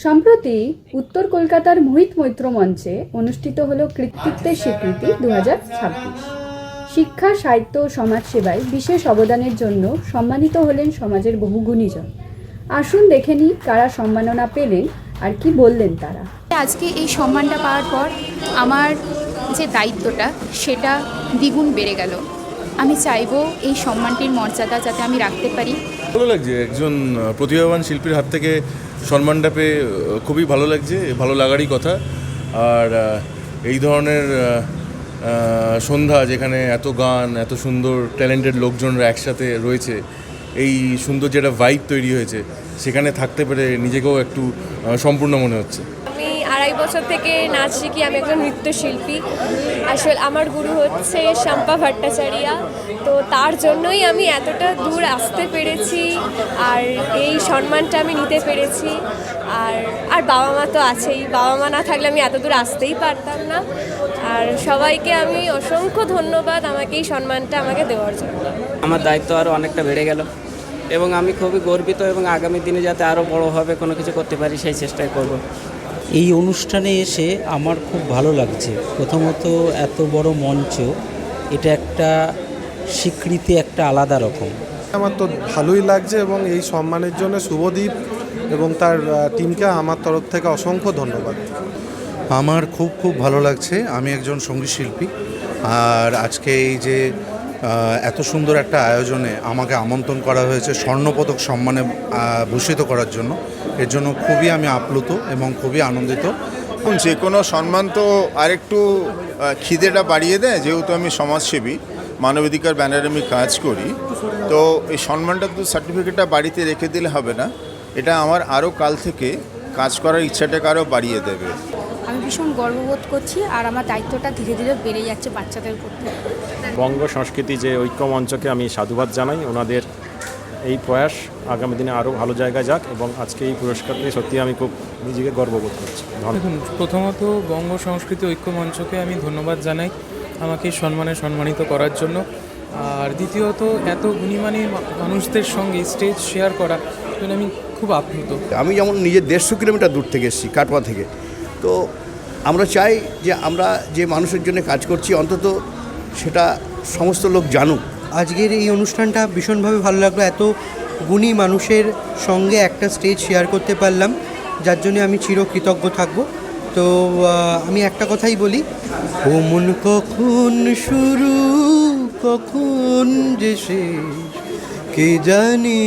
সম্প্রতি উত্তর কলকাতার মোহিত মৈত্র মঞ্চে অনুষ্ঠিত হলো কৃতিত্বের স্বীকৃতি 2026। শিক্ষা, সাহিত্য ও সমাজসেবায় বিশেষ অবদানের জন্য সম্মানিত হলেন সমাজের বহু গুণীজন। আসুন দেখে নিই কারা সম্মাননা পেলেন আর কি বললেন তারা। আজকে এই সম্মানটা পাওয়ার পর আমার যে দায়িত্বটা সেটা দ্বিগুণ বেড়ে গেল। আমি চাইবো এই সম্মানটির মর্যাদা যাতে আমি রাখতে পারি। ভালো লাগছে, একজন প্রতিভাবান শিল্পীর হাত থেকে সম্মানটা পেয়ে খুবই ভালো লাগছে, ভালো লাগারই কথা। আর এই ধরনের সন্ধ্যা যেখানে এত গান, এত সুন্দর ট্যালেন্টেড লোকজনরা একসাথে রয়েছে, এই সুন্দর যেটা ভাইব তৈরি হয়েছে, সেখানে থাকতে পেরে নিজেকেও একটু সম্পূর্ণ মনে হচ্ছে। আমি 2.5 বছর থেকে নাচ শিখি। আমি একজন নৃত্যশিল্পী। আসলে আমার গুরু হচ্ছে শম্পা ভট্টাচার্য। তো তার জন্যই আমি এতটা দূর আসতে পেরেছি আর এই সম্মানটা আমি নিতে পেরেছি। আর বাবা মা তো আছেই, বাবা মা না থাকলে আমি এত দূর আসতেই পারতাম না। আর সবাইকে আমি অসংখ্য ধন্যবাদ আমাকে এই সম্মানটা আমাকে দেওয়ার জন্য। আমার দায়িত্ব আরও অনেকটা বেড়ে গেল এবং আমি খুবই গর্বিত এবং আগামী দিনে যাতে আরও বড়োভাবে কোনো কিছু করতে পারি সেই চেষ্টাই করব। এই অনুষ্ঠানে এসে আমার খুব ভালো লাগছে। প্রথমত এত বড় মঞ্চ, এটা একটা স্বীকৃতি, একটা আলাদা রকম। আমার তো ভালোই লাগছে এবং এই সম্মানের জন্য শুভদীপ এবং তার টিমকে আমার তরফ থেকে অসংখ্য ধন্যবাদ। আমার খুব ভালো লাগছে। আমি একজন সঙ্গীত শিল্পী, আর আজকে এই যে এত সুন্দর একটা আয়োজনে আমাকে আমন্ত্রণ করা হয়েছে স্বর্ণপদক সম্মানে ভূষিত করার জন্য, এর জন্য খুবই আমি আপ্লুত এবং খুবই আনন্দিত। যে কোনো সম্মান তো আরেকটু খিদেটা বাড়িয়ে দেয়। যেহেতু আমি সমাজসেবী, মানবাধিকার ব্যানারে আমি কাজ করি, তো এই সম্মানটা তো সার্টিফিকেটটা বাড়িতে রেখে দিলে হবে না, এটা আমার আরও কাল থেকে কাজ করার ইচ্ছাটাকে আরও বাড়িয়ে দেবে। আমি ভীষণ গর্ববোধ করছি আর আমার দায়িত্বটা ধীরে ধীরে বেড়ে যাচ্ছে বাচ্চাদের প্রতি। বঙ্গ সংস্কৃতি যে ঐক্য মঞ্চকে আমি সাধুবাদ জানাই। ওনাদের এই প্রয়াস আগামী দিনে আরও ভালো জায়গায় যাক এবং আজকে এই পুরস্কার পেয়ে সত্যি আমি খুব নিজেকে গর্ববোধ করছি। দেখুন, প্রথমত বঙ্গ সংস্কৃতি ঐক্য মঞ্চকে আমি ধন্যবাদ জানাই আমাকে সম্মানিত করার জন্য। আর দ্বিতীয়ত এত গুণীমানী মানুষদের সঙ্গে স্টেজ শেয়ার করা জন্য আমি খুব আপ্লুত। আমি যেমন নিজের 150 কিলোমিটার দূর থেকে এসেছি, কাটোয়া থেকে। তো আমরা চাই যে আমরা যে মানুষের জন্য কাজ করছি অন্তত সেটা সমস্ত লোক জানুক। আজকের এই অনুষ্ঠানটা ভীষণভাবে ভালো লাগলো। এত গুণী মানুষের সঙ্গে একটা স্টেজ শেয়ার করতে পারলাম, যার জন্য আমি চিরকৃতজ্ঞ থাকব। তো আমি একটা কথাই বলি, ও মন কখন শুরু কখন যে শেষ কে জানি।